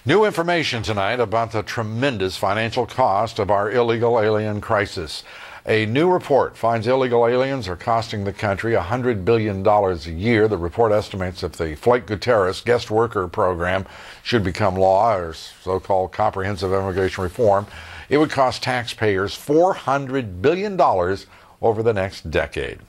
New information tonight about the tremendous financial cost of our illegal alien crisis. A new report finds illegal aliens are costing the country $100 billion a year. The report estimates if the Flake-Gutierrez guest worker program should become law, or so-called comprehensive immigration reform, it would cost taxpayers $400 billion over the next decade.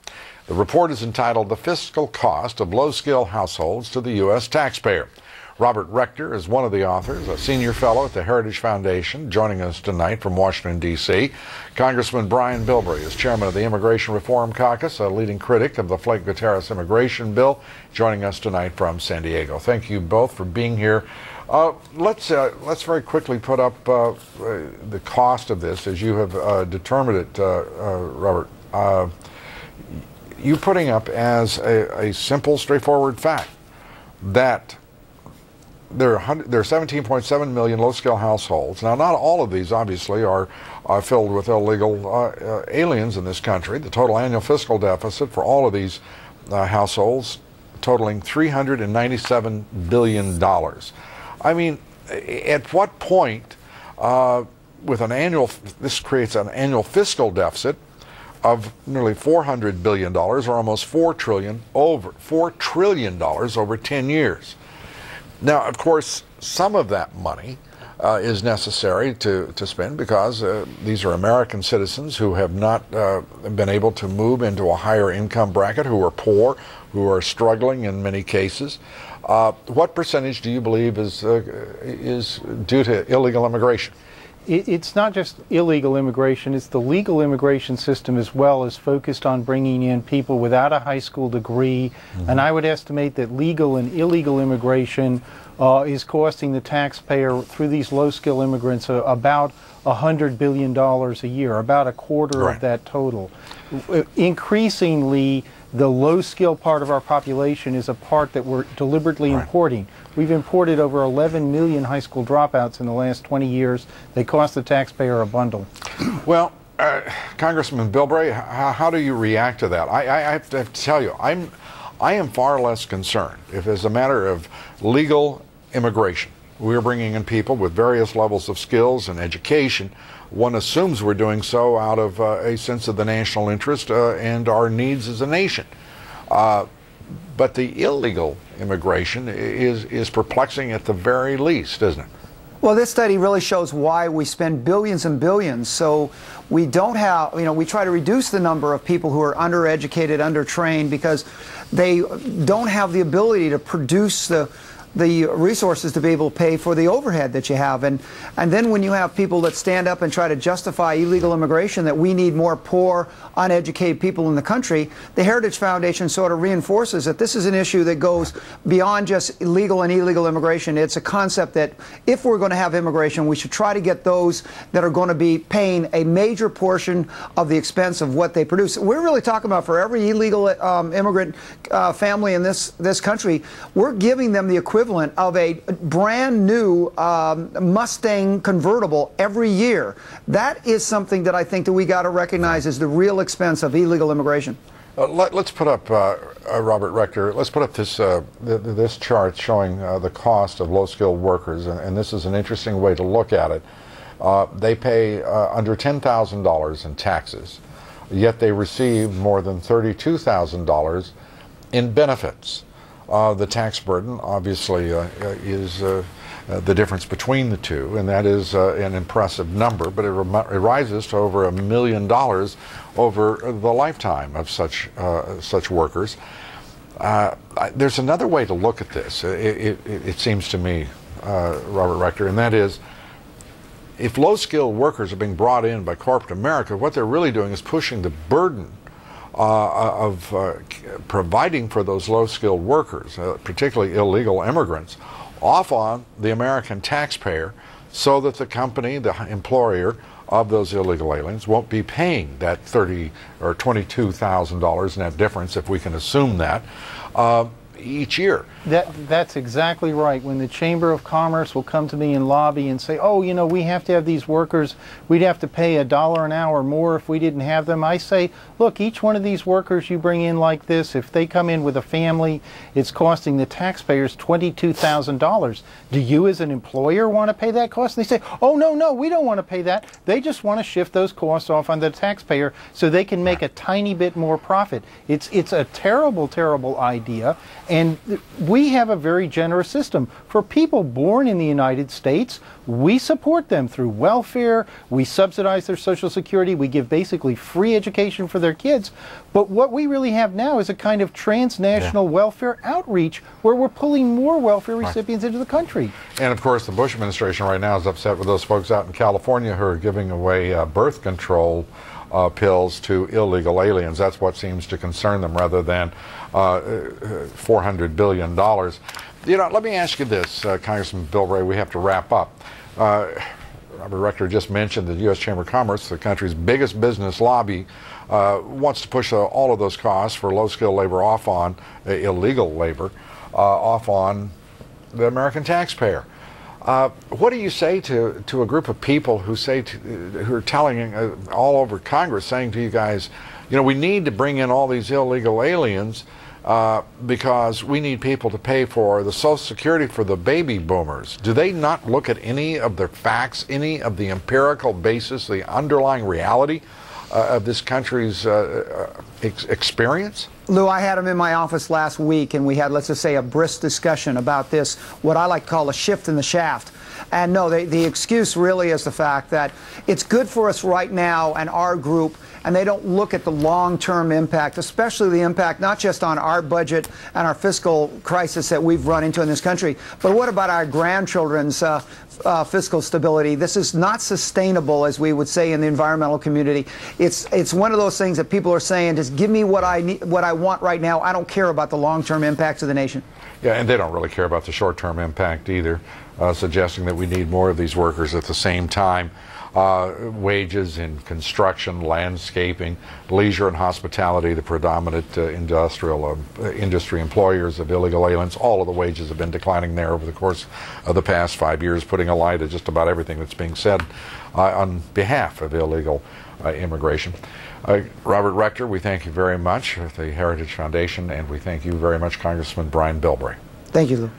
The report is entitled "The Fiscal Cost of Low-Skill Households to the U.S. Taxpayer." Robert Rector is one of the authors, a senior fellow at the Heritage Foundation, joining us tonight from Washington, D.C. Congressman Brian Bilbray is chairman of the Immigration Reform Caucus, a leading critic of the Flake-Gutierrez immigration bill, joining us tonight from San Diego. Thank you both for being here. Let's very quickly put up the cost of this as you have determined it, Robert. You putting up as a simple, straightforward fact that there are 17.7 million low-skill households. Now, not all of these, obviously, are filled with illegal aliens in this country. The total annual fiscal deficit for all of these households totaling $397 billion. I mean, at what point, with an annual, this creates an annual fiscal deficit of nearly $400 billion, or almost $4 trillion over 10 years. Now, of course, some of that money is necessary to spend because these are American citizens who have not been able to move into a higher income bracket, who are poor, who are struggling in many cases. What percentage do you believe is due to illegal immigration? It's not just illegal immigration, it's the legal immigration system as well is focused on bringing in people without a high school degree. And I would estimate that legal and illegal immigration is costing the taxpayer through these low-skill immigrants about $100 billion a year, about a quarter of that total. Increasingly, the low-skill part of our population is a part that we're deliberately importing. We've imported over 11 million high school dropouts in the last 20 years. They cost the taxpayer a bundle. Well, Congressman Bilbray, how do you react to that? I have to tell you, I am far less concerned if it's a matter of legal immigration. We're bringing in people with various levels of skills and education. One assumes we're doing so out of a sense of the national interest and our needs as a nation. But the illegal immigration is perplexing at the very least, isn't it? Well, this study really shows why we spend billions and billions. So we don't have, we try to reduce the number of people who are undereducated, undertrained, because they don't have the ability to produce the resources to be able to pay for the overhead that you have. And then when you have people that stand up and try to justify illegal immigration, that we need more poor, uneducated people in the country, the Heritage Foundation sort of reinforces that this is an issue that goes beyond just legal and illegal immigration. It's a concept that if we're going to have immigration, we should try to get those that are going to be paying a major portion of the expense of what they produce. We're really talking about for every illegal immigrant family in this country, we're giving them the equivalent of a brand new Mustang convertible every year. That is something that I think that we got to recognize as the real expense of illegal immigration. Let's put up, Robert Rector, let's put up this this chart showing the cost of low-skilled workers, and this is an interesting way to look at it. They pay under $10,000 in taxes, yet they receive more than $32,000 in benefits. The tax burden, obviously, is the difference between the two, and that is an impressive number, but it rises to over $1 million over the lifetime of such workers. There's another way to look at this, it seems to me, Robert Rector, and that is, if low-skilled workers are being brought in by corporate America, what they're really doing is pushing the burden of providing for those low-skilled workers, particularly illegal immigrants, off on the American taxpayer, so that the company, the employer of those illegal aliens, won't be paying that $30,000 or $22,000 net difference, if we can assume that. each year. That's exactly right. When the Chamber of Commerce will come to me and lobby and say, oh, you know, we have to have these workers, we'd have to pay $1 an hour more if we didn't have them, I say, look, each one of these workers you bring in like this, if they come in with a family, it's costing the taxpayers $22,000. Do you as an employer want to pay that cost? And they say, oh, no, we don't want to pay that. They just want to shift those costs off on the taxpayer so they can make a tiny bit more profit. It's a terrible, terrible idea. And we have a very generous system. For people born in the United States, we support them through welfare, we subsidize their Social Security, we give basically free education for their kids. But what we really have now is a kind of transnational welfare outreach where we're pulling more welfare recipients into the country. And of course, the Bush administration right now is upset with those folks out in California who are giving away birth control pills to illegal aliens. That's what seems to concern them rather than $400 billion. You know, let me ask you this, Congressman Bill Ray, we have to wrap up. Robert Rector just mentioned that the U.S. Chamber of Commerce, the country's biggest business lobby, wants to push all of those costs for low-skilled labor off on illegal labor, off on the American taxpayer. What do you say to a group of people who who are telling all over Congress, saying to you guys, you know, we need to bring in all these illegal aliens because we need people to pay for the Social Security for the baby boomers? Do they not look at any of the facts, any of the empirical basis, the underlying reality of this country's experience? Lou, I had him in my office last week, and we had, let's just say, a brisk discussion about this, what I like to call a shift in the shaft. And no, the excuse really is the fact that it's good for us right now and our group, and they don't look at the long-term impact, especially the impact not just on our budget and our fiscal crisis that we've run into in this country, but what about our grandchildren's fiscal stability? This is not sustainable, as we would say in the environmental community. It's one of those things that people are saying, just give me what I need, what I want right now. I don't care about the long-term impacts of the nation. Yeah, and they don't really care about the short-term impact either, suggesting that we need more of these workers at the same time. Wages in construction, landscaping, leisure and hospitality, the predominant industry employers of illegal aliens, all of the wages have been declining there over the course of the past 5 years, putting a lie to just about everything that's being said on behalf of illegal immigration. Robert Rector, we thank you very much at the Heritage Foundation, and we thank you very much, Congressman Brian Bilbray. Thank you, Lou.